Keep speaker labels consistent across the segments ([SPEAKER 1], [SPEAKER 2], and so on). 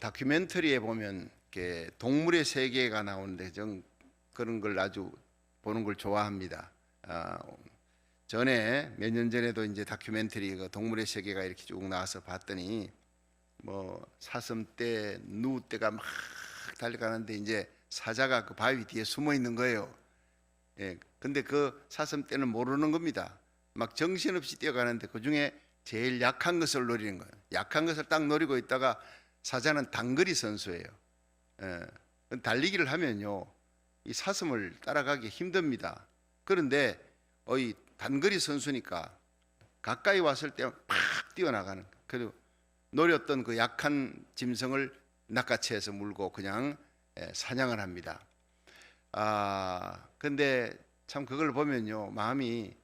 [SPEAKER 1] 다큐멘터리에 보면 이렇게 동물의 세계가 나오는데 전 그런 걸 아주 보는 걸 좋아합니다. 전에 몇 년 전에도 이제 다큐멘터리 그 동물의 세계가 이렇게 쭉 나와서 봤더니 뭐 사슴떼, 누떼가 막 달려가는데 이제 사자가 그 바위 뒤에 숨어 있는 거예요. 예, 근데 그 사슴떼는 모르는 겁니다. 막 정신없이 뛰어가는데 그 중에 제일 약한 것을 노리는 거예요. 약한 것을 딱 노리고 있다가 사자는 단거리 선수예요. 예, 달리기를 하면요, 이 사슴을 따라가기 힘듭니다. 그런데 이 단거리 선수니까 가까이 왔을 때 팍 뛰어나가는, 그리고 노렸던 그 약한 짐승을 낚아채서 물고 그냥 사냥을 합니다. 근데 참 그걸 보면요, 마음이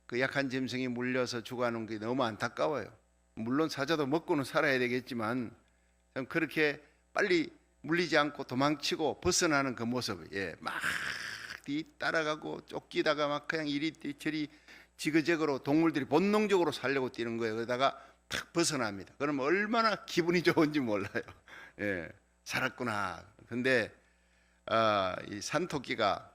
[SPEAKER 1] 그 약한 짐승이 물려서 죽어가는 게 너무 안타까워요. 물론 사자도 먹고는 살아야 되겠지만 참 그렇게 빨리 물리지 않고 도망치고 벗어나는 그 모습, 막 따라가고 쫓기다가 막 그냥 이리저리 지그재그로 동물들이 본능적으로 살려고 뛰는 거예요. 그러다가 탁 벗어납니다. 그럼 얼마나 기분이 좋은지 몰라요. 살았구나. 근데 이 산토끼가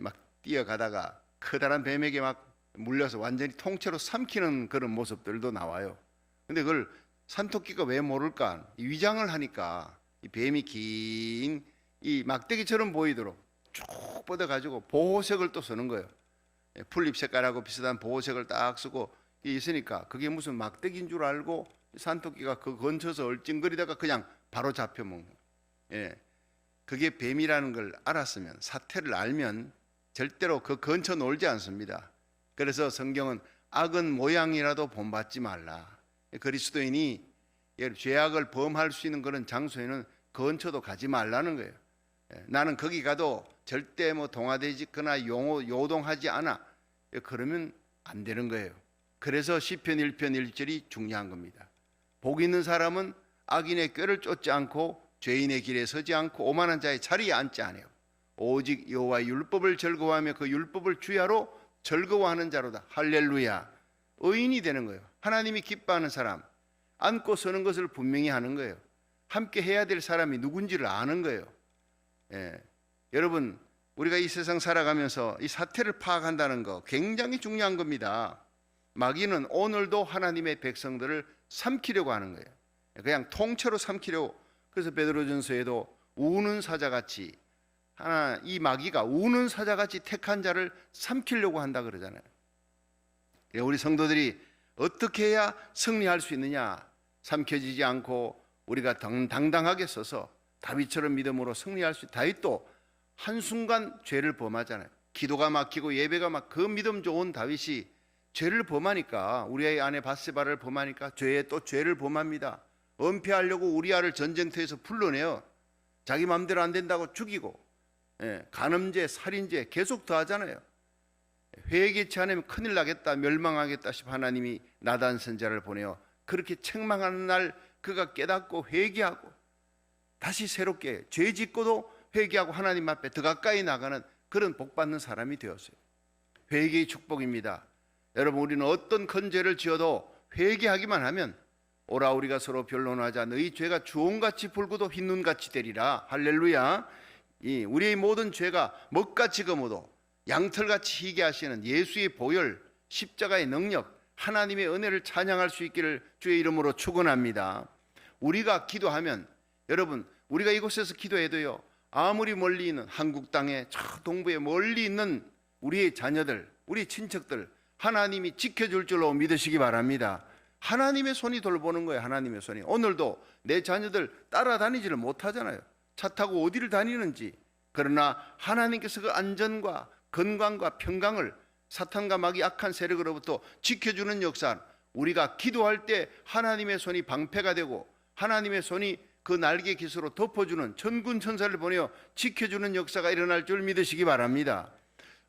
[SPEAKER 1] 막 뛰어가다가 커다란 뱀에게 막 물려서 완전히 통째로 삼키는 그런 모습들도 나와요. 근데 그걸 산토끼가 왜 모를까? 위장을 하니까 이 뱀이 긴 이 막대기처럼 보이도록 쭉 뻗어가지고 보호색을 또 쓰는 거예요. 풀잎 색깔하고 비슷한 보호색을 딱 쓰고 있으니까 그게 무슨 막대기인 줄 알고 산토끼가 그 근처에서 얼찡거리다가 그냥 바로 잡혀 먹는 거예요. 그게 뱀이라는 걸 알았으면, 사태를 알면 절대로 그 근처 놀지 않습니다. 그래서 성경은 악은 모양이라도 본받지 말라. 그리스도인이 죄악을 범할 수 있는 그런 장소에는 근처도 가지 말라는 거예요. 나는 거기 가도 절대 뭐 동화되거나 요동하지 않아. 그러면 안 되는 거예요. 그래서 시편 1편 1절이 중요한 겁니다. 복 있는 사람은 악인의 꾀를 쫓지 않고 죄인의 길에 서지 않고 오만한 자의 자리에 앉지 않아요. 오직 여호와의 율법을 즐거워하며 그 율법을 주야로 즐거워하는 자로다. 할렐루야. 의인이 되는 거예요. 하나님이 기뻐하는 사람, 앉고 서는 것을 분명히 하는 거예요. 함께 해야 될 사람이 누군지를 아는 거예요. 여러분, 우리가 이 세상 살아가면서 이 사태를 파악한다는 거 굉장히 중요한 겁니다. 마귀는 오늘도 하나님의 백성들을 삼키려고 하는 거예요. 그냥 통째로 삼키려고. 그래서 베드로전서에도 우는 사자같이, 이 마귀가 우는 사자같이 택한 자를 삼키려고 한다 그러잖아요. 우리 성도들이 어떻게 해야 승리할 수 있느냐? 삼켜지지 않고 우리가 당당하게 서서 다윗처럼 믿음으로 승리할 수 있다. 다윗도 한순간 죄를 범하잖아요. 기도가 막히고 예배가 막, 그 믿음 좋은 다윗이 죄를 범하니까, 우리의 아내 바세바를 범하니까 죄에 또 죄를 범합니다. 은폐하려고 우리아를 전쟁터에서 불러내요. 자기 마음대로 안 된다고 죽이고, 간음죄, 살인죄 계속 더하잖아요. 회개치 않으면 큰일 나겠다, 멸망하겠다 싶어 하나님이 나단 선지자를 보내요. 그렇게 책망하는 날 그가 깨닫고 회개하고 다시 새롭게 죄 짓고도 회개하고 하나님 앞에 더 가까이 나가는 그런 복받는 사람이 되었어요. 회개의 축복입니다. 여러분, 우리는 어떤 큰 죄를 지어도 회개하기만 하면, 오라 우리가 서로 변론하자, 너희 죄가 주홍같이 붉어도 흰눈같이 되리라. 할렐루야. 우리의 모든 죄가 먹같이 검어도 양털같이 희게 하시는 예수의 보혈, 십자가의 능력, 하나님의 은혜를 찬양할 수 있기를 주의 이름으로 축원합니다. 우리가 기도하면, 여러분, 우리가 이곳에서 기도해도요, 아무리 멀리 있는 한국 땅에 저 동부에 멀리 있는 우리의 자녀들, 우리 친척들 하나님이 지켜줄 줄로 믿으시기 바랍니다. 하나님의 손이 돌보는 거예요. 하나님의 손이. 오늘도 내 자녀들 따라다니지를 못하잖아요. 차 타고 어디를 다니는지. 그러나 하나님께서 그 안전과 건강과 평강을 사탄과 마귀 악한 세력으로부터 지켜주는 역사, 우리가 기도할 때 하나님의 손이 방패가 되고 하나님의 손이 그 날개 깃으로 덮어주는 천군 천사를 보내어 지켜주는 역사가 일어날 줄 믿으시기 바랍니다.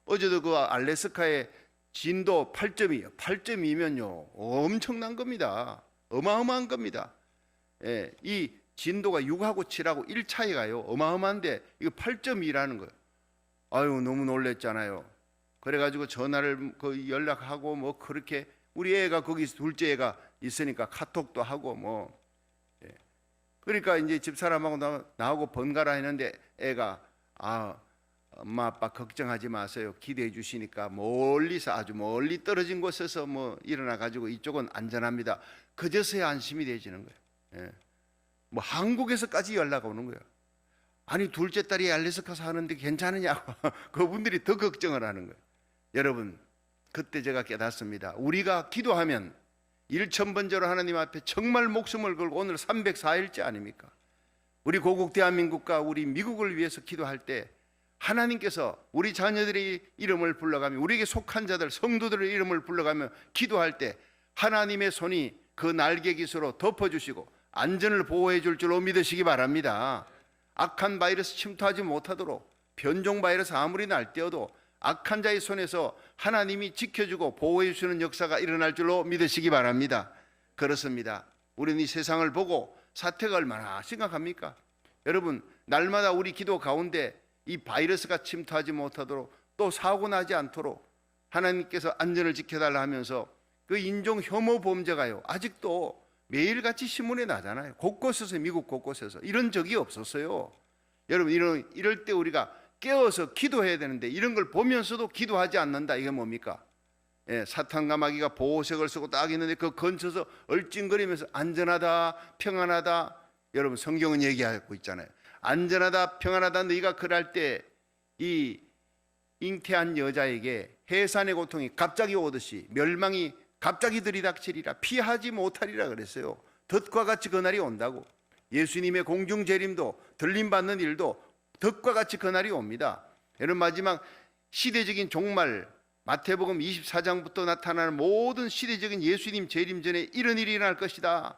[SPEAKER 1] 어제도 그 알래스카의 진도 8.2, 8.2면요 엄청난 겁니다. 어마어마한 겁니다. 이 진도가 6하고 7하고 1 차이가요 어마어마한데 이거 8.2라는 거예요. 아유, 너무 놀랬잖아요. 그래가지고 전화를 연락하고 뭐 그렇게, 우리 애가 거기 둘째 애가 있으니까 카톡도 하고 뭐 그러니까 이제 집사람하고 나하고 번갈아 했는데 애가 엄마 아빠 걱정하지 마세요. 기대해 주시니까 멀리서 아주 멀리 떨어진 곳에서 뭐 일어나 가지고 이쪽은 안전합니다. 그제서야 안심이 되지는 거예요. 예. 뭐 한국에서까지 연락 오는 거예요. 아니 둘째 딸이 알래스카서 하는데 괜찮으냐고 그분들이 더 걱정을 하는 거예요. 여러분 그때 제가 깨닫습니다. 우리가 기도하면 일천번제로 하나님 앞에 정말 목숨을 걸고 오늘 304일째 아닙니까? 우리 고국 대한민국과 우리 미국을 위해서 기도할 때 하나님께서 우리 자녀들의 이름을 불러가며 우리에게 속한 자들 성도들의 이름을 불러가며 기도할 때 하나님의 손이 그 날개 깃으로 덮어주시고 안전을 보호해 줄 줄로 믿으시기 바랍니다. 악한 바이러스 침투하지 못하도록 변종 바이러스 아무리 날뛰어도 악한 자의 손에서 하나님이 지켜주고 보호해 주시는 역사가 일어날 줄로 믿으시기 바랍니다. 그렇습니다. 우리는 이 세상을 보고 사태가 얼마나 심각합니까? 여러분 날마다 우리 기도 가운데 이 바이러스가 침투하지 못하도록 또 사고 나지 않도록 하나님께서 안전을 지켜달라 하면서 그 인종 혐오 범죄가요 아직도 매일같이 신문에 나잖아요. 곳곳에서 미국 곳곳에서 이런 적이 없었어요. 여러분 이럴 때 우리가 깨어서 기도해야 되는데 이런 걸 보면서도 기도하지 않는다. 이게 뭡니까? 예, 사탄과 마귀가 보호색을 쓰고 딱 있는데 그 근처서 얼찡거리면서 안전하다 평안하다. 여러분 성경은 얘기하고 있잖아요. 안전하다 평안하다. 너희가 그럴 때 이 잉태한 여자에게 해산의 고통이 갑자기 오듯이 멸망이 갑자기 들이닥치리라 피하지 못하리라 그랬어요. 덫과 같이 그날이 온다고. 예수님의 공중재림도 들림받는 일도 덫과 같이 그날이 옵니다. 여러분 마지막 시대적인 종말 마태복음 24장부터 나타나는 모든 시대적인 예수님 재림 전에 이런 일이 일어날 것이다.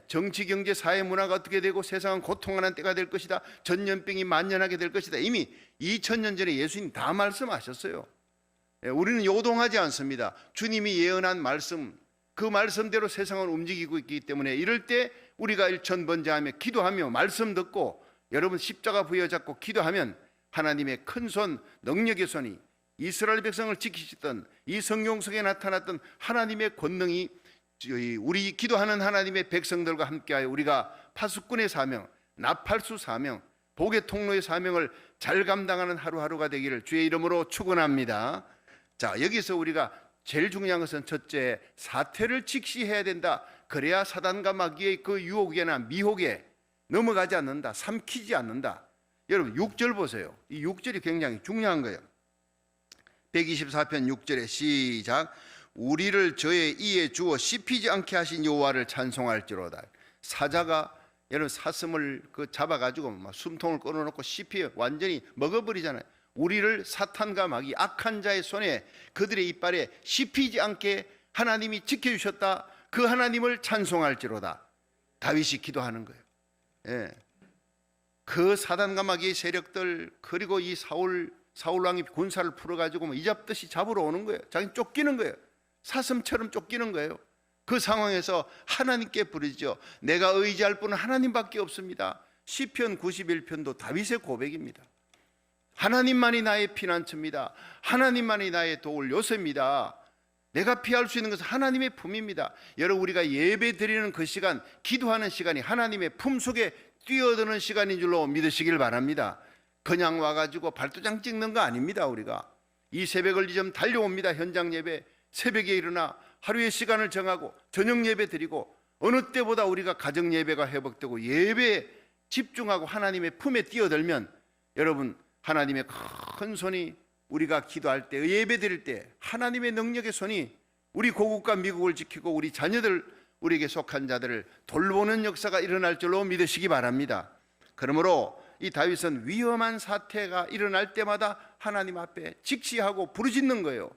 [SPEAKER 1] 정치, 경제, 사회, 문화가 어떻게 되고 세상은 고통하는 때가 될 것이다. 전염병이 만연하게 될 것이다. 이미 2000년 전에 예수님 다 말씀하셨어요. 우리는 요동하지 않습니다. 주님이 예언한 말씀 그 말씀대로 세상은 움직이고 있기 때문에 이럴 때 우리가 일천번제하며 기도하며 말씀 듣고 여러분 십자가 부여잡고 기도하면 하나님의 큰 손 능력의 손이 이스라엘 백성을 지키시던 이 성경 속에 나타났던 하나님의 권능이 우리 기도하는 하나님의 백성들과 함께하여 우리가 파수꾼의 사명, 나팔수 사명, 복의 통로의 사명을 잘 감당하는 하루하루가 되기를 주의 이름으로 축원합니다. 자, 여기서 우리가 제일 중요한 것은 첫째, 사태를 직시해야 된다. 그래야 사단과 마귀의 그 유혹이나 미혹에 넘어가지 않는다. 삼키지 않는다. 여러분 6절 보세요. 이 6절이 굉장히 중요한 거예요. 124편 6절에 시작. 우리를 저의 이에 주어 씹히지 않게 하신 여호와를 찬송할지로다. 사자가 여러분 사슴을 잡아가지고 막 숨통을 끊어놓고 씹히 완전히 먹어버리잖아요. 우리를 사탄과 마귀 악한 자의 손에 그들의 이빨에 씹히지 않게 하나님이 지켜주셨다. 그 하나님을 찬송할지로다. 다윗이 기도하는 거예요. 예. 그 사단과 마귀의 세력들 그리고 이 사울 왕이 군사를 풀어가지고 이잡듯이 잡으러 오는 거예요. 자기는 쫓기는 거예요. 사슴처럼 쫓기는 거예요. 그 상황에서 하나님께 부르죠. 내가 의지할 분은 하나님밖에 없습니다. 시편 91편도 다윗의 고백입니다. 하나님만이 나의 피난처입니다. 하나님만이 나의 도울 요새입니다. 내가 피할 수 있는 것은 하나님의 품입니다. 여러분 우리가 예배 드리는 그 시간, 기도하는 시간이 하나님의 품 속에 뛰어드는 시간인 줄로 믿으시길 바랍니다. 그냥 와가지고 발도장 찍는 거 아닙니다. 우리가 이 새벽을 좀 달려옵니다. 현장 예배 새벽에 일어나 하루의 시간을 정하고 저녁 예배 드리고 어느 때보다 우리가 가정 예배가 회복되고 예배에 집중하고 하나님의 품에 뛰어들면 여러분 하나님의 큰 손이 우리가 기도할 때 예배 드릴 때 하나님의 능력의 손이 우리 고국과 미국을 지키고 우리 자녀들 우리에게 속한 자들을 돌보는 역사가 일어날 줄로 믿으시기 바랍니다. 그러므로 이 다윗은 위험한 사태가 일어날 때마다 하나님 앞에 직시하고 부르짖는 거예요.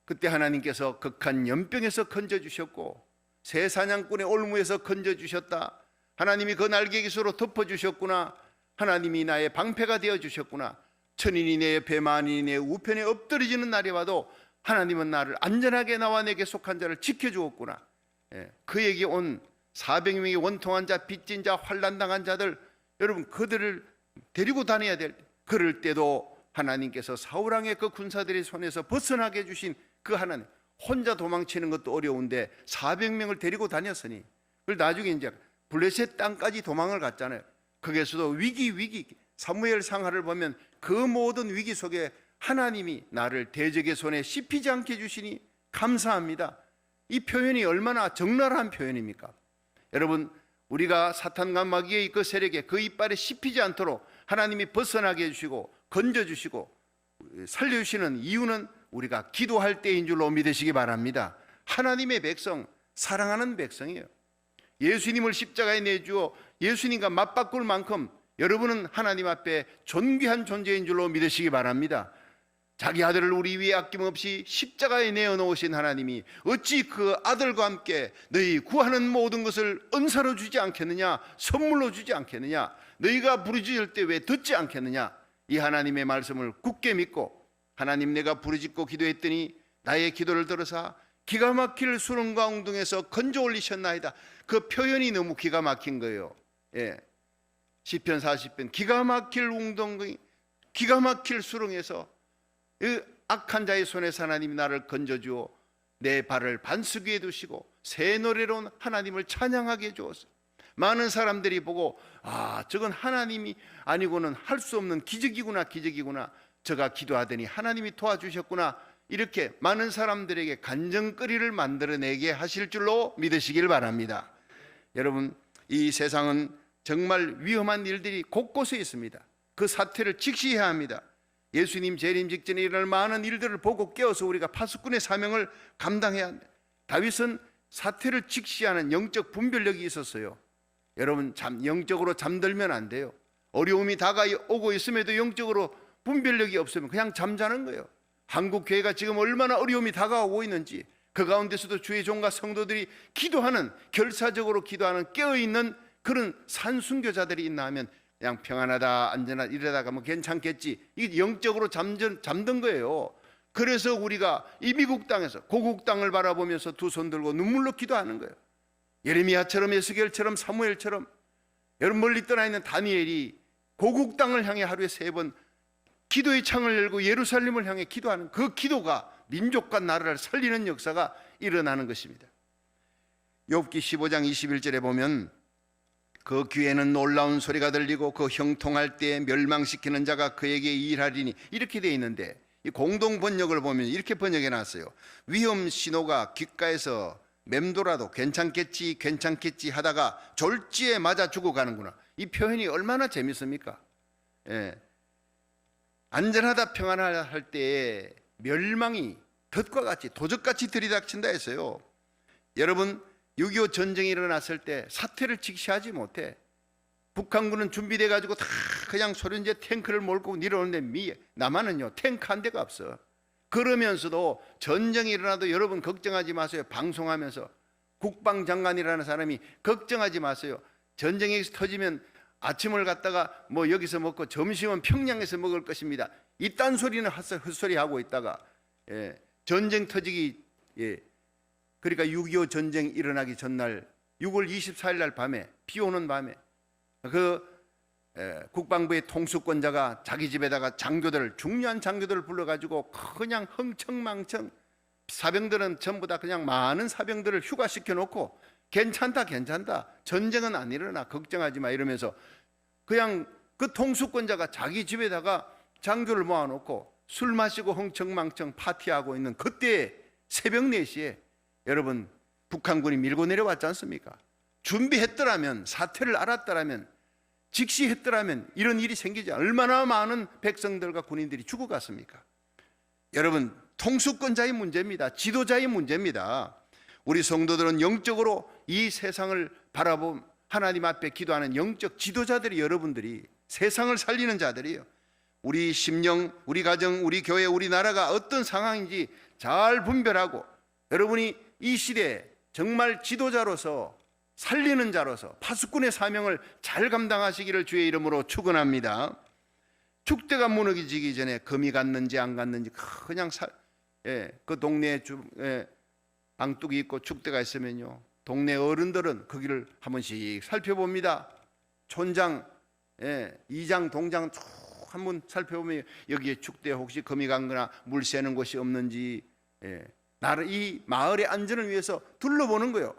[SPEAKER 1] 그때 하나님께서 극한 연병에서 건져주셨고 새 사냥꾼의 올무에서 건져주셨다. 하나님이 그 날개 깃으로 덮어주셨구나. 하나님이 나의 방패가 되어주셨구나. 천인이 내 옆에 만인이 내 우편에 엎드려지는 날이 와도 하나님은 나를 안전하게 나와 내게 속한 자를 지켜주었구나. 그에게 온 400명의 원통한 자, 빚진 자, 환난당한 자들 여러분 그들을 데리고 다녀야 될 때 그럴 때도 하나님께서 사울왕의 그 군사들의 손에서 벗어나게 해주신 그 하나님 혼자 도망치는 것도 어려운데 400명을 데리고 다녔으니 그걸 나중에 이제 블레셋 땅까지 도망을 갔잖아요. 거기에서도 위기 사무엘 상하를 보면 그 모든 위기 속에 하나님이 나를 대적의 손에 씹히지 않게 해주시니 감사합니다. 이 표현이 얼마나 적나라한 표현입니까? 여러분, 우리가 사탄과 마귀의 그 세력에 그 이빨에 씹히지 않도록 하나님이 벗어나게 해주시고 건져주시고 살려주시는 이유는 우리가 기도할 때인 줄로 믿으시기 바랍니다. 하나님의 백성, 사랑하는 백성이에요. 예수님을 십자가에 내주어 예수님과 맞바꿀 만큼 여러분은 하나님 앞에 존귀한 존재인 줄로 믿으시기 바랍니다. 자기 아들을 우리 위에 아낌없이 십자가에 내어놓으신 하나님이 어찌 그 아들과 함께 너희 구하는 모든 것을 은사로 주지 않겠느냐, 선물로 주지 않겠느냐, 너희가 부르짖을 때 왜 듣지 않겠느냐. 이 하나님의 말씀을 굳게 믿고 하나님, 내가 부르짖고 기도했더니 나의 기도를 들으사 기가 막힐 수렁과 웅덩에서 건져 올리셨나이다. 그 표현이 너무 기가 막힌 거예요. 시편 40편 기가 막힐 웅덩이, 기가 막힐 수렁에서 악한 자의 손에서 하나님이 나를 건져주어 내 발을 반석 위에 두시고 새 노래로 하나님을 찬양하게 해주었어. 많은 사람들이 보고 저건 하나님이 아니고는 할 수 없는 기적이구나, 기적이구나. 저가 기도하더니 하나님이 도와주셨구나. 이렇게 많은 사람들에게 간증거리를 만들어내게 하실 줄로 믿으시길 바랍니다. 여러분, 이 세상은 정말 위험한 일들이 곳곳에 있습니다. 그 사태를 직시해야 합니다. 예수님 재림 직전에 일어날 많은 일들을 보고 깨어서 우리가 파수꾼의 사명을 감당해야 합니다. 다윗은 사태를 직시하는 영적 분별력이 있었어요. 여러분, 영적으로 잠들면 안 돼요. 어려움이 다가오고 있음에도 영적으로 분별력이 없으면 그냥 잠자는 거예요. 한국 교회가 지금 얼마나 어려움이 다가오고 있는지, 그 가운데서도 주의 종과 성도들이 기도하는, 결사적으로 기도하는 깨어있는 그런 산순교자들이 있나 하면 그냥 평안하다, 안전하다 이러다가 뭐 괜찮겠지, 이게 영적으로 잠든 거예요. 그래서 우리가 이 미국 땅에서 고국 땅을 바라보면서 두 손 들고 눈물로 기도하는 거예요. 예레미야처럼, 에스겔처럼, 사무엘처럼, 여러분 멀리 떠나 있는 다니엘이 고국 땅을 향해 하루에 3번 기도의 창을 열고 예루살렘을 향해 기도하는 그 기도가 민족과 나라를 살리는 역사가 일어나는 것입니다. 욥기 15장 21절에 보면 그 귀에는 놀라운 소리가 들리고 그 형통할 때 멸망시키는 자가 그에게 일하리니, 이렇게 되어 있는데 이 공동 번역을 보면 이렇게 번역해 놨어요. 위험 신호가 귓가에서 맴돌아도 괜찮겠지 하다가 졸지에 맞아 죽어가는구나. 이 표현이 얼마나 재밌습니까? 안전하다, 평안하다 할 때에 멸망이 덫과 같이 도적같이 들이닥친다 했어요. 여러분, 6.25 전쟁이 일어났을 때 사태를 직시하지 못해 북한군은 준비돼 가지고 다 그냥 소련제 탱크를 몰고 내려오는데 남한은요 탱크 한 대가 없어. 그러면서도 전쟁이 일어나도 여러분 걱정하지 마세요. 방송하면서 국방장관이라는 사람이 걱정하지 마세요. 전쟁이 터지면 아침을 갖다가 뭐 여기서 먹고 점심은 평양에서 먹을 것입니다. 이딴 소리는 헛소리 하고 있다가 전쟁 터지기 그러니까 6.25 전쟁 일어나기 전날 6월 24일 날 밤에, 비 오는 밤에 국방부의 통수권자가 자기 집에다가 중요한 장교들을 불러가지고 그냥 흥청망청, 사병들은 전부 다 그냥 많은 사병들을 휴가시켜 놓고 괜찮다 전쟁은 안 일어나 걱정하지 마 이러면서 그냥 그 통수권자가 자기 집에다가 장교를 모아놓고 술 마시고 흥청망청 파티하고 있는 그때 새벽 4시에 여러분 북한군이 밀고 내려왔지 않습니까? 준비했더라면, 사태를 알았더라면, 직시했더라면 이런 일이 생기지 얼마나 많은 백성들과 군인들이 죽어갔습니까? 여러분, 통수권자의 문제입니다. 지도자의 문제입니다. 우리 성도들은 영적으로 이 세상을 바라본 하나님 앞에 기도하는 영적 지도자들이, 여러분들이 세상을 살리는 자들이에요. 우리 심령, 우리 가정, 우리 교회, 우리 나라가 어떤 상황인지 잘 분별하고 여러분이 이 시대에 정말 지도자로서, 살리는 자로서 파수꾼의 사명을 잘 감당하시기를 주의 이름으로 축원합니다. 축대가 무너지기 전에 금이 갔는지 안 갔는지 그냥 그 동네에 방뚝이 있고 축대가 있으면요 동네 어른들은 거기를 한 번씩 살펴봅니다. 촌장, 이장, 동장 쭉 한번 살펴보면 여기에 축대에 혹시 금이 간 거나 물 새는 곳이 없는지 이 마을의 안전을 위해서 둘러보는 거예요.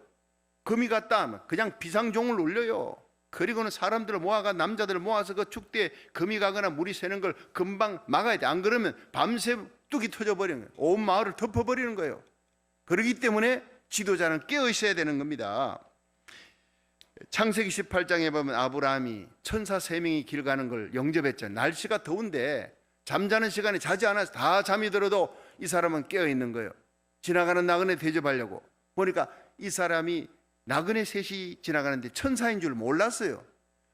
[SPEAKER 1] 금이 갔다 하면 그냥 비상종을 울려요. 그리고는 사람들을 모아가 남자들을 모아서 그 축대에 금이 가거나 물이 새는 걸 금방 막아야 돼. 안 그러면 밤새 뚝이 터져버리는 거예요. 온 마을을 덮어버리는 거예요. 그렇기 때문에 지도자는 깨어 있어야 되는 겁니다. 창세기 18장에 보면 아브라함이 천사 3명이 길 가는 걸 영접했잖아요. 날씨가 더운데 잠자는 시간에 자지 않아서 다 잠이 들어도 이 사람은 깨어 있는 거예요. 지나가는 나그네 대접하려고 보니까 이 사람이 나그네 셋이 지나가는데 천사인 줄 몰랐어요.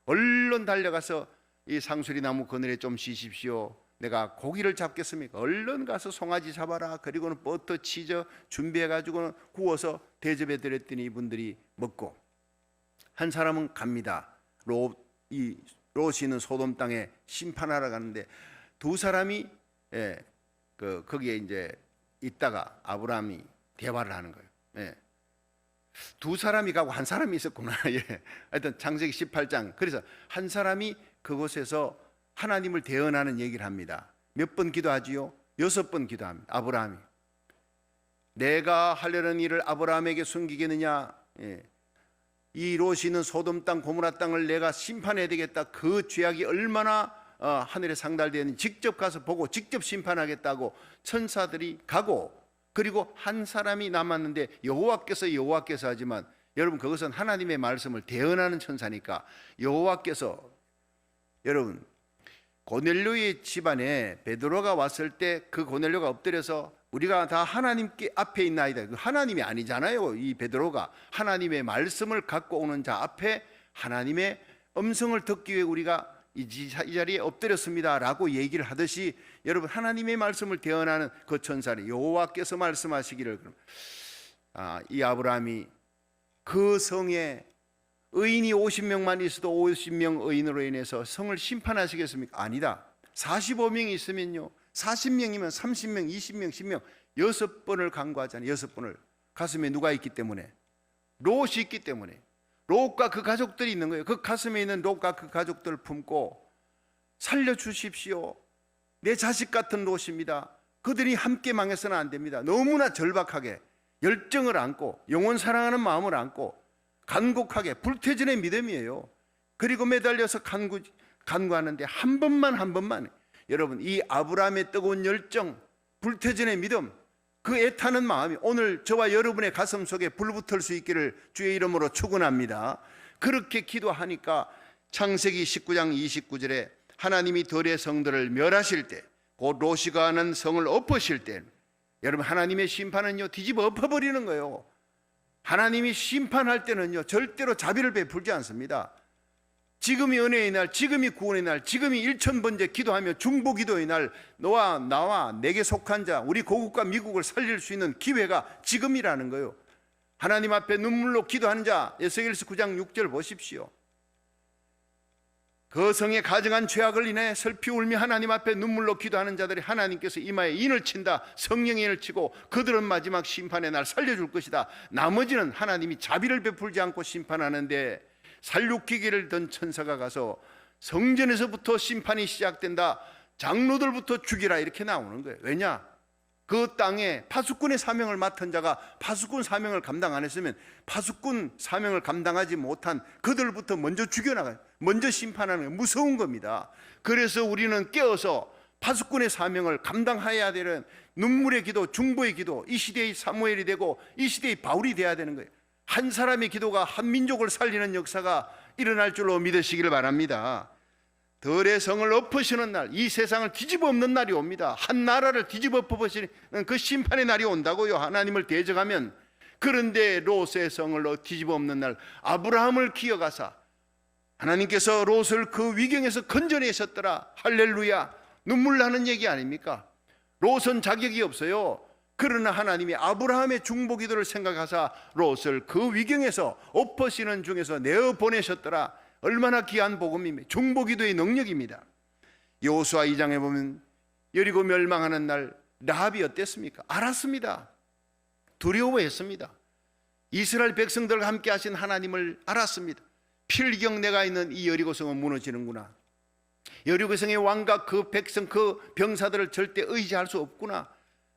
[SPEAKER 1] 얼른 달려가서 이 상수리 나무 그늘에 좀 쉬십시오. 내가 고기를 잡겠습니까? 얼른 가서 송아지 잡아라. 그리고는 버터 치즈 준비해가지고는 구워서 대접해 드렸더니 이분들이 먹고, 한 사람은 갑니다. 롯이 있는 소돔 땅에 심판하러 가는데 두 사람이 거기에 이제 있다가 아브라함이 대화를 하는 거예요. 두 사람이 가고 한 사람이 있었구나. 하여튼 창세기 18장. 그래서 한 사람이 그곳에서 하나님을 대언하는 얘기를 합니다. 몇 번 기도하지요? 6번 기도합니다. 아브라함이 내가 하려는 일을 아브라함에게 숨기겠느냐? 이 롯이 있는 소돔 땅 고모라 땅을 내가 심판해야 되겠다. 그 죄악이 얼마나 하늘에 상달되었는지 직접 가서 보고 직접 심판하겠다고 천사들이 가고, 그리고 한 사람이 남았는데 여호와께서 하지만 여러분 그것은 하나님의 말씀을 대언하는 천사니까 여호와께서, 여러분 고넬료의 집안에 베드로가 왔을 때 그 고넬료가 엎드려서 우리가 다 하나님께 앞에 있나이다. 그 하나님이 아니잖아요. 이 베드로가 하나님의 말씀을 갖고 오는 자 앞에 하나님의 음성을 듣기 위해 우리가 이 자리에 엎드렸습니다 라고 얘기를 하듯이, 여러분 하나님의 말씀을 대언하는 그 천사를 여호와께서 말씀하시기를, 이 아브라함이 그 성에 의인이 50명만 있어도 50명 의인으로 인해서 성을 심판하시겠습니까? 아니다. 45명이 있으면요, 40명이면 30명, 20명, 10명 6번을 간구하잖아요. 6번을. 가슴에 누가 있기 때문에? 롯이 있기 때문에. 롯과 그 가족들이 있는 거예요. 그 가슴에 있는 롯과 그 가족들을 품고 살려주십시오. 내 자식 같은 롯입니다. 그들이 함께 망해서는 안 됩니다. 너무나 절박하게 열정을 안고 영원 사랑하는 마음을 안고 간곡하게 불태전의 믿음이에요. 그리고 매달려서 간구하는데 한 번만 여러분 이 아브라함의 뜨거운 열정, 불태전의 믿음, 그 애타는 마음이 오늘 저와 여러분의 가슴 속에 불붙을 수 있기를 주의 이름으로 축원합니다. 그렇게 기도하니까 창세기 19장 29절에 하나님이 들의 성들을 멸하실 때, 곧 롯이 거하는 성을 엎으실 때, 여러분 하나님의 심판은요 뒤집어 엎어버리는 거예요. 하나님이 심판할 때는요 절대로 자비를 베풀지 않습니다. 지금이 은혜의 날, 지금이 구원의 날, 지금이 1000번째 기도하며 중보기도의 날, 너와 나와 내게 속한 자, 우리 고국과 미국을 살릴 수 있는 기회가 지금이라는 거예요. 하나님 앞에 눈물로 기도하는 자, 에스겔서 9장 6절 보십시오. 그 성에 가증한 죄악을 인해 슬피 울며 하나님 앞에 눈물로 기도하는 자들이 하나님께서 이마에 인을 친다. 성령의 인을 치고 그들은 마지막 심판의 날 살려줄 것이다. 나머지는 하나님이 자비를 베풀지 않고 심판하는데, 살육기계를 든 천사가 가서 성전에서부터 심판이 시작된다. 장로들부터 죽이라 이렇게 나오는 거예요. 왜냐? 그 땅에 파수꾼의 사명을 맡은 자가 파수꾼 사명을 감당 안 했으면 파수꾼 사명을 감당하지 못한 그들부터 먼저 죽여나가요. 먼저 심판하는 게 무서운 겁니다. 그래서 우리는 깨어서 파수꾼의 사명을 감당해야 되는 눈물의 기도, 중보의 기도, 이 시대의 사무엘이 되고 이 시대의 바울이 되어야 되는 거예요. 한 사람의 기도가 한 민족을 살리는 역사가 일어날 줄로 믿으시기를 바랍니다. 들의 성을 엎으시는 날, 이 세상을 뒤집어 엎는 날이 옵니다. 한 나라를 뒤집어 엎으시는 그 심판의 날이 온다고요, 하나님을 대적하면. 그런데 롯의 성을 뒤집어 엎는 날, 아브라함을 기억하사 하나님께서 롯을 그 위경에서 건져내셨더라. 할렐루야. 눈물 나는 얘기 아닙니까? 롯은 자격이 없어요. 그러나 하나님이 아브라함의 중보기도를 생각하사 롯을 그 위경에서 엎으시는 중에서 내어 보내셨더라. 얼마나 귀한 복음입니다. 중보기도의 능력입니다. 여호수아 2장에 보면 여리고 멸망하는 날 라합이 어땠습니까? 알았습니다. 두려워했습니다. 이스라엘 백성들과 함께 하신 하나님을 알았습니다. 필경 내가 있는 이 여리고성은 무너지는구나. 여리고성의 왕과 그 백성, 그 병사들을 절대 의지할 수 없구나.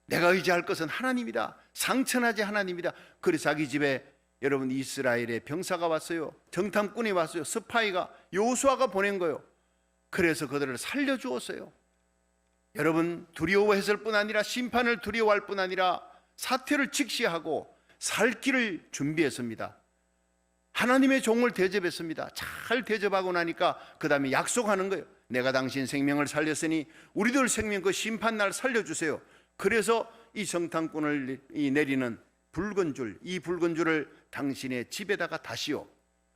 [SPEAKER 1] 내가 의지할 것은 하나님이다. 상천하지 하나님이다. 그래서 자기 집에 여러분, 이스라엘의 병사가 왔어요. 정탐꾼이 왔어요. 스파이가, 여호수아가 보낸 거예요. 그래서 그들을 살려주었어요. 여러분, 두려워했을 뿐 아니라 심판을 두려워할 뿐 아니라 사태를 직시하고 살 길을 준비했습니다. 하나님의 종을 대접했습니다. 잘 대접하고 나니까 그 다음에 약속하는 거예요. 내가 당신 생명을 살렸으니 우리들 생명 그 심판날 살려주세요. 그래서 이 정탐꾼을 내리는 붉은 줄, 이 붉은 줄을 당신의 집에다가 다시오.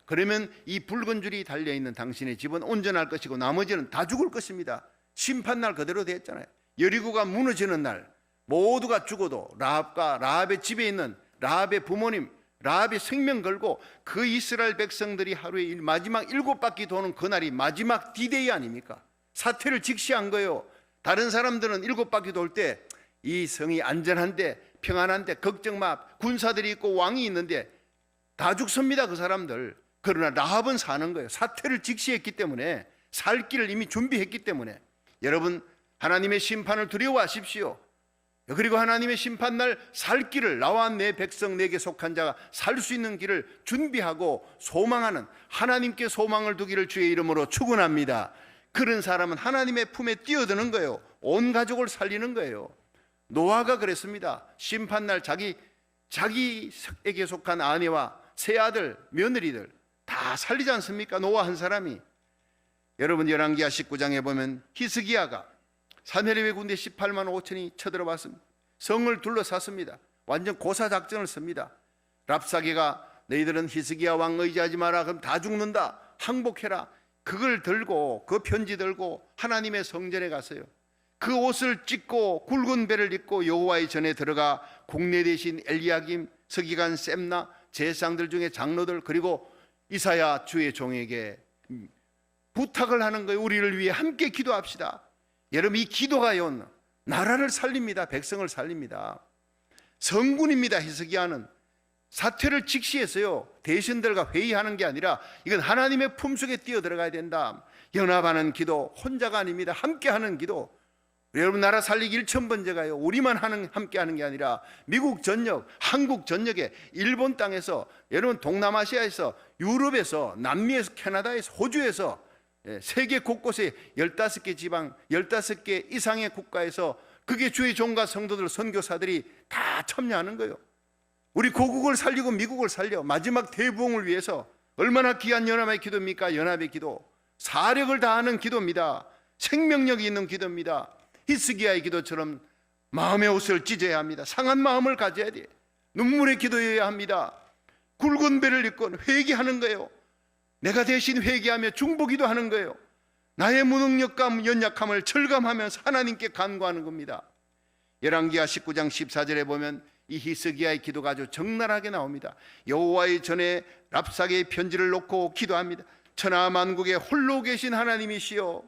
[SPEAKER 1] 그러면 이 붉은 줄이 달려있는 당신의 집은 온전할 것이고 나머지는 다 죽을 것입니다. 심판날 그대로 됐잖아요. 여리고가 무너지는 날 모두가 죽어도 라합의 집에 있는 라합의 부모님, 라합의 생명 걸고 그 이스라엘 백성들이 하루에 마지막 7바퀴 도는 그날이 마지막 디데이 아닙니까? 사태를 직시한 거예요. 다른 사람들은 7바퀴 돌 때 이 성이 안전한데 평안한데 걱정 마, 군사들이 있고 왕이 있는데 다 죽습니다, 그 사람들. 그러나 라합은 사는 거예요. 사태를 직시했기 때문에, 살 길을 이미 준비했기 때문에. 여러분, 하나님의 심판을 두려워하십시오. 그리고 하나님의 심판날 살 길을, 나와 내 백성 내게 속한 자가 살 수 있는 길을 준비하고 소망하는, 하나님께 소망을 두기를 주의 이름으로 축원합니다. 그런 사람은 하나님의 품에 뛰어드는 거예요. 온 가족을 살리는 거예요. 노아가 그랬습니다. 심판날 자기에게 속한 아내와 세 아들, 며느리들 다 살리지 않습니까? 노아 한 사람이. 여러분, 열왕기하 19장에 보면 히스기야가 사내립의 군대 18만 5천이 쳐들어왔습니다. 성을 둘러쌌습니다. 완전 고사작전을 씁니다. 랍사게가 너희들은 히스기야 왕 의지하지 마라, 그럼 다 죽는다, 항복해라. 그걸 들고, 그 편지 들고 하나님의 성전에 갔어요. 그 옷을 찢고 굵은 배를 입고 여호와의 전에 들어가 국내 대신 엘리야김, 서기관 셈나, 제사장들 중에 장로들, 그리고 이사야 주의 종에게 부탁을 하는 거예요. 우리를 위해 함께 기도합시다. 여러분, 이 기도가요, 나라를 살립니다. 백성을 살립니다. 성군입니다. 히스기야는 사퇴를 직시했어요. 대신들과 회의하는 게 아니라 이건 하나님의 품속에 뛰어들어가야 된다. 연합하는 기도, 혼자가 아닙니다. 함께하는 기도. 여러분, 나라 살리기 1000번째가요, 우리만 함께하는 게 아니라 미국 전역, 한국 전역에, 일본 땅에서, 여러분 동남아시아에서, 유럽에서, 남미에서, 캐나다에서, 호주에서, 세계 곳곳에 15개 지방, 15개 이상의 국가에서 그게 주의 종과 성도들, 선교사들이 다 참여하는 거예요. 우리 고국을 살리고 미국을 살려 마지막 대부흥을 위해서 얼마나 귀한 연합의 기도입니까? 연합의 기도, 사력을 다하는 기도입니다. 생명력이 있는 기도입니다. 히스기야의 기도처럼 마음의 옷을 찢어야 합니다. 상한 마음을 가져야 돼. 눈물의 기도여야 합니다. 굵은 배를 입고 회개하는 거예요. 내가 대신 회개하며 중보기도 하는 거예요. 나의 무능력과 연약함을 절감하면서 하나님께 간구하는 겁니다. 열왕기하 19장 14절에 보면 이 히스기야의 기도가 아주 적나라하게 나옵니다. 여호와의 전에 랍사게의 편지를 놓고 기도합니다. 천하 만국에 홀로 계신 하나님이시여,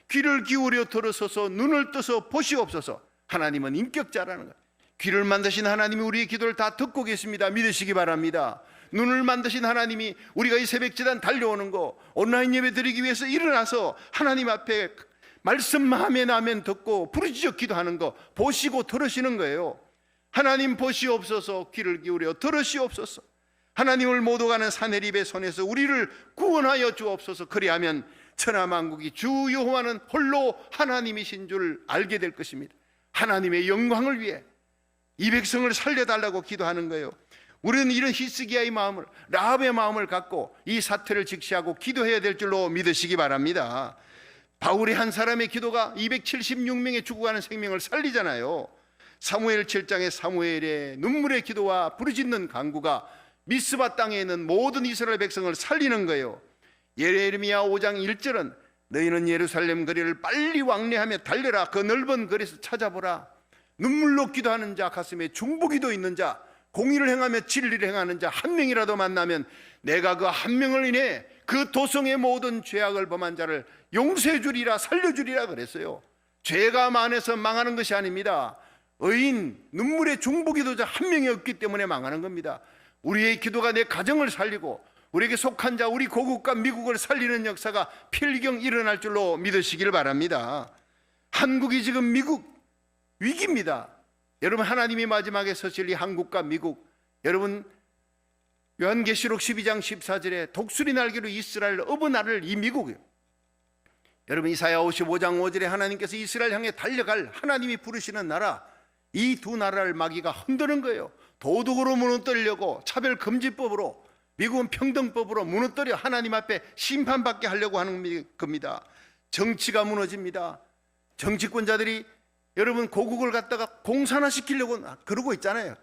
[SPEAKER 1] 귀를 기울여 들으소서, 눈을 떠서 보시옵소서. 하나님은 인격자라는 거예요. 귀를 만드신 하나님이 우리의 기도를 다 듣고 계십니다. 믿으시기 바랍니다. 눈을 만드신 하나님이 우리가 이 새벽제단 달려오는 거, 온라인 예배 드리기 위해서 일어나서 하나님 앞에 말씀만 하면 아멘 듣고 부르짖어 기도하는 거 보시고 들으시는 거예요. 하나님 보시옵소서, 귀를 기울여 들으시옵소서. 하나님을 못 오가는 사내립의 손에서 우리를 구원하여 주옵소서. 그리하면 천하만국이 주 여호와는 홀로 하나님이신 줄 알게 될 것입니다. 하나님의 영광을 위해 이 백성을 살려달라고 기도하는 거예요. 우리는 이런 히스기야의 마음을, 라합의 마음을 갖고 이 사태를 직시하고 기도해야 될 줄로 믿으시기 바랍니다. 바울의 한 사람의 기도가 276명의 죽어가는 생명을 살리잖아요. 사무엘 7장의 사무엘의 눈물의 기도와 부르짖는 간구가 미스바 땅에 있는 모든 이스라엘 백성을 살리는 거예요. 예레미야 5장 1절은 너희는 예루살렘 거리를 빨리 왕래하며 달려라. 그 넓은 거리에서 찾아보라. 눈물로 기도하는 자, 가슴에 중보기도 있는 자, 공의를 행하며 진리를 행하는 자 한 명이라도 만나면 내가 그 한 명을 인해 그 도성의 모든 죄악을 범한 자를 용서해 주리라, 살려주리라 그랬어요. 죄가 많아서 망하는 것이 아닙니다. 의인, 눈물의 중보기도자 한 명이 없기 때문에 망하는 겁니다. 우리의 기도가 내 가정을 살리고 우리에게 속한 자, 우리 고국과 미국을 살리는 역사가 필경 일어날 줄로 믿으시길 바랍니다. 한국이 지금 미국 위기입니다. 여러분, 하나님이 마지막에 서실 이 한국과 미국, 여러분 요한계시록 12장 14절에 독수리 날개로 이스라엘 업은 나를 이 미국이요. 여러분 이사야 55장 5절에 하나님께서 이스라엘 향해 달려갈 하나님이 부르시는 나라, 이 두 나라를 마귀가 흔드는 거예요. 도덕으로 무너뜨리려고, 차별금지법으로, 미국은 평등법으로 무너뜨려 하나님 앞에 심판받게 하려고 하는 겁니다. 정치가 무너집니다. 정치권자들이 여러분 고국을 갖다가 공산화시키려고 그러고 있잖아요.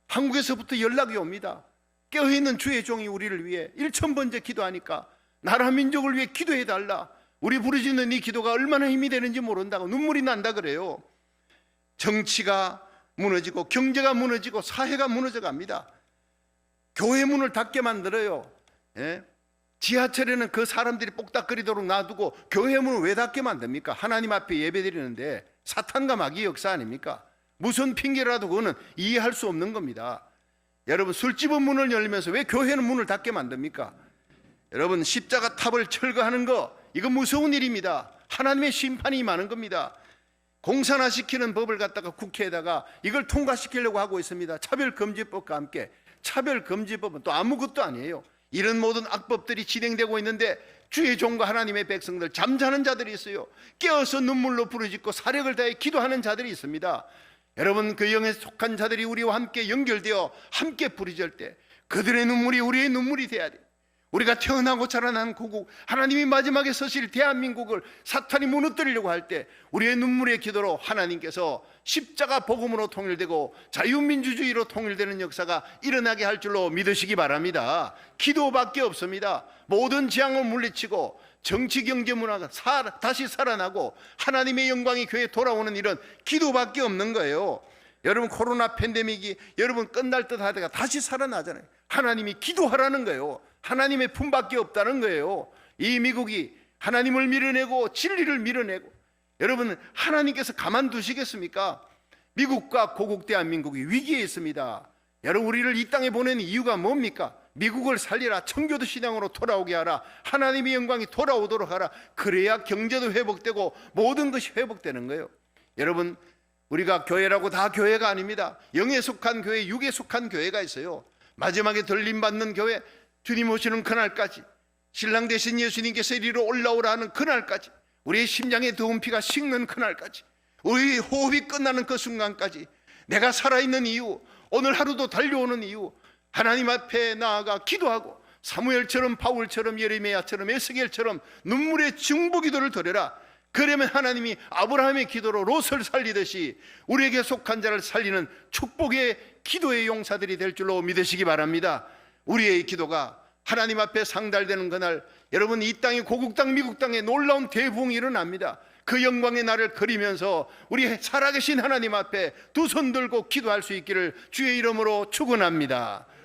[SPEAKER 1] 한국에서부터 연락이 옵니다. 깨어있는 주의 종이 우리를 위해 1000번째 기도하니까 나라 민족을 위해 기도해달라. 우리 부르짖는 이 기도가 얼마나 힘이 되는지 모른다고 눈물이 난다 그래요. 정치가 무너지고 경제가 무너지고 사회가 무너져 갑니다. 교회 문을 닫게 만들어요. 예? 지하철에는 그 사람들이 뽁닥거리도록 놔두고 교회 문을 왜 닫게 만듭니까? 하나님 앞에 예배드리는데 사탄과 마귀의 역사 아닙니까? 무슨 핑계라도 그거는 이해할 수 없는 겁니다. 여러분 술집은 문을 열면서 왜 교회는 문을 닫게 만듭니까? 여러분 십자가 탑을 철거하는 거 이거 무서운 일입니다. 하나님의 심판이 임하는 겁니다. 공산화시키는 법을 갖다가 국회에다가 이걸 통과시키려고 하고 있습니다. 차별금지법과 함께. 차별금지법은 또 아무것도 아니에요. 이런 모든 악법들이 진행되고 있는데 주의 종과 하나님의 백성들, 잠자는 자들이 있어요. 깨어서 눈물로 부르짖고 사력을 다해 기도하는 자들이 있습니다. 여러분 그 영에 속한 자들이 우리와 함께 연결되어 함께 부르짖을 때 그들의 눈물이 우리의 눈물이 돼야 돼. 우리가 태어나고 자라난 고국, 하나님이 마지막에 서실 대한민국을 사탄이 무너뜨리려고 할 때 우리의 눈물의 기도로 하나님께서 십자가 복음으로 통일되고 자유민주주의로 통일되는 역사가 일어나게 할 줄로 믿으시기 바랍니다. 기도밖에 없습니다. 모든 재앙을 물리치고 정치, 경제, 문화가 다시 살아나고 하나님의 영광이 교회에 돌아오는 일은 기도밖에 없는 거예요. 여러분 코로나 팬데믹이 여러분 끝날 듯 하다가 다시 살아나잖아요. 하나님이 기도하라는 거예요. 하나님의 품밖에 없다는 거예요. 이 미국이 하나님을 밀어내고 진리를 밀어내고, 여러분 하나님께서 가만두시겠습니까? 미국과 고국 대한민국이 위기에 있습니다. 여러분 우리를 이 땅에 보낸 이유가 뭡니까? 미국을 살리라, 청교도 신앙으로 돌아오게 하라, 하나님의 영광이 돌아오도록 하라. 그래야 경제도 회복되고 모든 것이 회복되는 거예요. 여러분 우리가 교회라고 다 교회가 아닙니다. 영에 속한 교회, 육에 속한 교회가 있어요. 마지막에 들림받는 교회, 주님 오시는 그날까지, 신랑 되신 예수님께서 이리로 올라오라 하는 그날까지, 우리의 심장에 더운 피가 식는 그날까지, 우리의 호흡이 끝나는 그 순간까지 내가 살아있는 이유, 오늘 하루도 달려오는 이유, 하나님 앞에 나아가 기도하고 사무엘처럼 바울처럼 예레미야처럼 에스겔처럼 눈물의 중보기도를 드려라. 그러면 하나님이 아브라함의 기도로 롯을 살리듯이 우리에게 속한 자를 살리는 축복의 기도의 용사들이 될 줄로 믿으시기 바랍니다. 우리의 기도가 하나님 앞에 상달되는 그날, 여러분 이 땅이 고국 땅 미국 땅에 놀라운 대붕이 일어납니다. 그 영광의 날을 그리면서 우리 살아계신 하나님 앞에 두 손 들고 기도할 수 있기를 주의 이름으로 축원합니다.